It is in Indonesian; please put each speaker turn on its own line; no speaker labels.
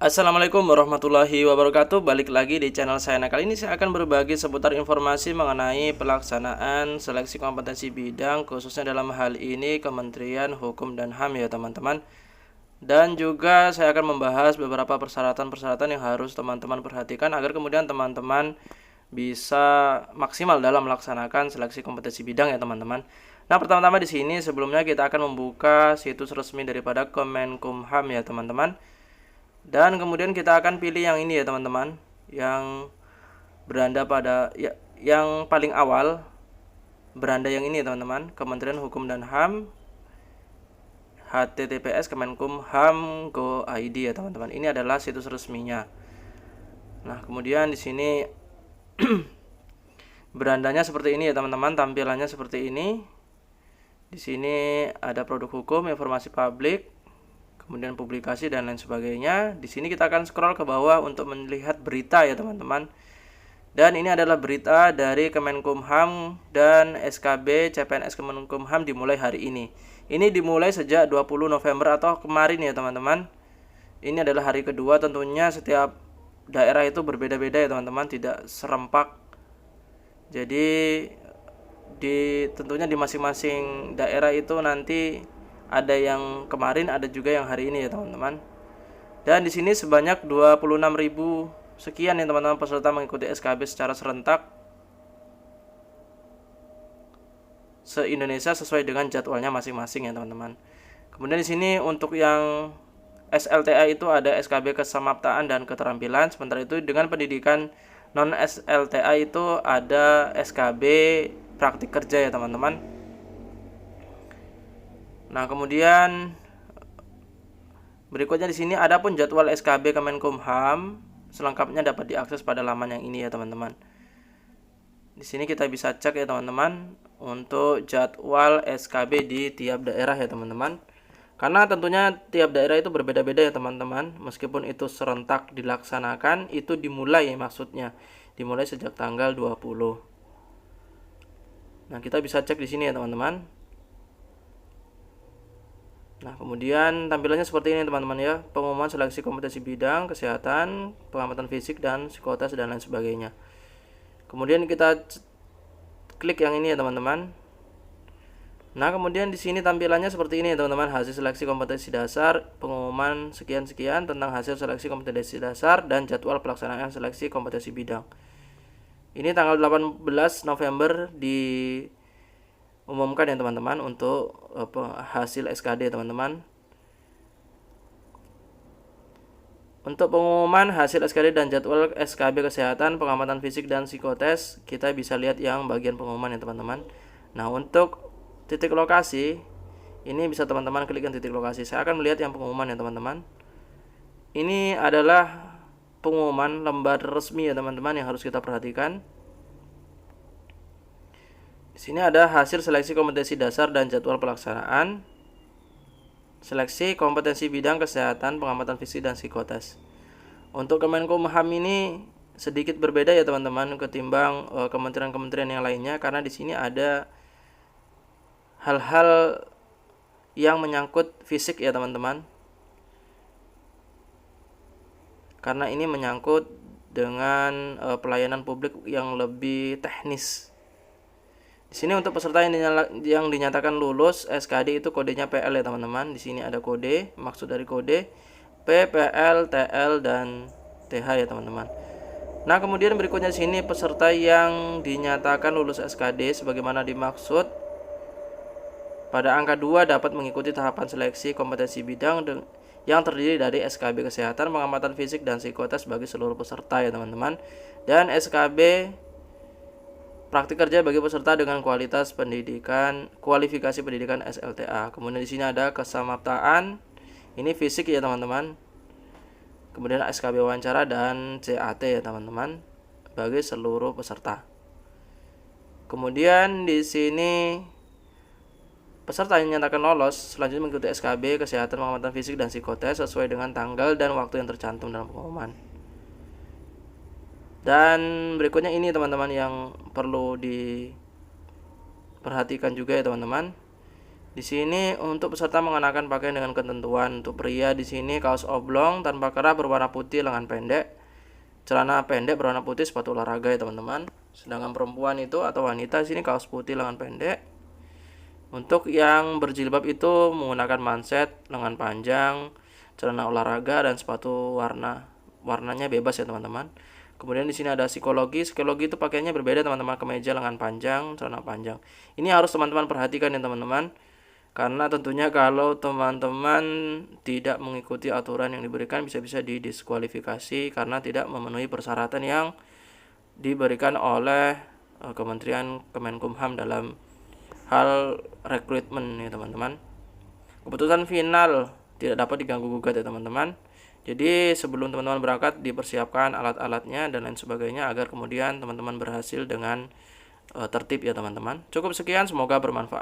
Assalamualaikum warahmatullahi wabarakatuh. Balik lagi di channel saya. Nah, kali ini saya akan berbagi seputar informasi mengenai pelaksanaan seleksi kompetensi bidang, khususnya dalam hal ini Kementerian Hukum dan HAM ya teman-teman. Dan juga saya akan membahas beberapa persyaratan-persyaratan yang harus teman-teman perhatikan agar kemudian teman-teman bisa maksimal dalam melaksanakan seleksi kompetensi bidang ya teman-teman. Nah, pertama-tama di sini sebelumnya kita akan membuka situs resmi daripada Kemenkumham ya teman-teman. Dan kemudian kita akan pilih yang ini ya teman-teman, yang beranda pada yang paling awal, beranda yang ini ya teman-teman, Kementerian Hukum dan HAM, https kemenkumham.go.id ya teman-teman. Ini adalah situs resminya. Nah, kemudian di sini berandanya seperti ini ya teman-teman, tampilannya seperti ini. Di sini ada produk hukum, informasi publik, kemudian publikasi dan lain sebagainya. Di sini kita akan scroll ke bawah untuk melihat berita ya teman-teman. Dan ini adalah berita dari Kemenkumham dan SKB CPNS Kemenkumham dimulai hari ini. Ini dimulai sejak 20 November atau kemarin ya teman-teman. Ini adalah hari kedua, tentunya setiap daerah itu berbeda-beda ya teman-teman, tidak serempak. Jadi tentunya di masing-masing daerah itu nanti ada yang kemarin, ada juga yang hari ini ya teman-teman. Dan di sini sebanyak 26.000 sekian ya teman-teman peserta mengikuti SKB secara serentak se-Indonesia sesuai dengan jadwalnya masing-masing ya teman-teman. Kemudian di sini untuk yang SLTA itu ada SKB kesamaptaan dan keterampilan. Sementara itu dengan pendidikan non SLTA itu ada SKB praktik kerja ya teman-teman. Nah, kemudian berikutnya di sini adapun jadwal SKB Kemenkumham selengkapnya dapat diakses pada laman yang ini ya teman-teman. Di sini kita bisa cek ya teman-teman untuk jadwal SKB di tiap daerah ya teman-teman. Karena tentunya tiap daerah itu berbeda-beda ya teman-teman. Meskipun itu serentak dilaksanakan, itu dimulai maksudnya. Dimulai sejak tanggal 20. Nah, kita bisa cek di sini ya teman-teman. Nah, kemudian tampilannya seperti ini teman-teman ya. Pengumuman seleksi kompetensi bidang, kesehatan, pengamatan fisik dan psikotes dan lain sebagainya. Kemudian kita klik yang ini ya teman-teman. Nah, kemudian di sini tampilannya seperti ini ya teman-teman. Hasil seleksi kompetensi dasar, pengumuman sekian-sekian tentang hasil seleksi kompetensi dasar dan jadwal pelaksanaan seleksi kompetensi bidang. Ini tanggal 18 November diumumkan ya teman-teman untuk hasil SKD teman-teman. Untuk pengumuman hasil SKD dan jadwal SKB kesehatan, pengamatan fisik dan psikotes, kita bisa lihat yang bagian pengumuman ya teman-teman. Nah, untuk titik lokasi, ini bisa teman-teman klikkan titik lokasi. Saya akan melihat yang pengumuman ya teman-teman. Ini adalah pengumuman lembar resmi ya teman-teman yang harus kita perhatikan. Di sini ada hasil seleksi kompetensi dasar dan jadwal pelaksanaan seleksi kompetensi bidang kesehatan, pengamatan fisik dan psikotes. Untuk Kemenkumham ini sedikit berbeda ya teman-teman ketimbang kementerian-kementerian yang lainnya, karena di sini ada hal-hal yang menyangkut fisik ya teman-teman. Karena ini menyangkut dengan pelayanan publik yang lebih teknis. Di sini untuk peserta yang dinyatakan lulus SKD itu kodenya PL ya teman-teman. Di sini ada kode, maksud dari kode P, PL, TL dan TH ya teman-teman. Nah, kemudian berikutnya di sini peserta yang dinyatakan lulus SKD sebagaimana dimaksud pada angka 2 dapat mengikuti tahapan seleksi kompetensi bidang yang terdiri dari SKB kesehatan, pengamatan fisik dan psikotes bagi seluruh peserta ya teman-teman, dan SKB praktik kerja bagi peserta dengan kualifikasi pendidikan SLTA. Kemudian di sini ada kesamaptaan, ini fisik ya teman-teman. Kemudian SKB wawancara dan CAT ya teman-teman bagi seluruh peserta. Kemudian di sini peserta yang dinyatakan lolos selanjutnya mengikuti SKB kesehatan, pengamatan fisik dan psikotes sesuai dengan tanggal dan waktu yang tercantum dalam pengumuman. Dan berikutnya ini teman-teman yang perlu diperhatikan juga ya teman-teman. Di sini untuk peserta mengenakan pakaian dengan ketentuan. Untuk pria di sini kaos oblong tanpa kerah berwarna putih lengan pendek, celana pendek berwarna putih, sepatu olahraga ya teman-teman. Sedangkan perempuan itu atau wanita di sini kaos putih lengan pendek. Untuk yang berjilbab itu menggunakan manset, lengan panjang, celana olahraga dan sepatu warnanya bebas ya teman-teman. Kemudian di sini ada psikologi. Psikologi itu pakaiannya berbeda teman-teman, kemeja lengan panjang, celana panjang. Ini harus teman-teman perhatikan ya teman-teman. Karena tentunya kalau teman-teman tidak mengikuti aturan yang diberikan bisa-bisa didiskualifikasi karena tidak memenuhi persyaratan yang diberikan oleh Kementerian Kemenkumham dalam hal rekrutmen ya teman-teman. Keputusan final tidak dapat diganggu gugat ya teman-teman. Jadi sebelum teman-teman berangkat dipersiapkan alat-alatnya dan lain sebagainya agar kemudian teman-teman berhasil dengan tertib ya teman-teman. Cukup sekian, semoga bermanfaat.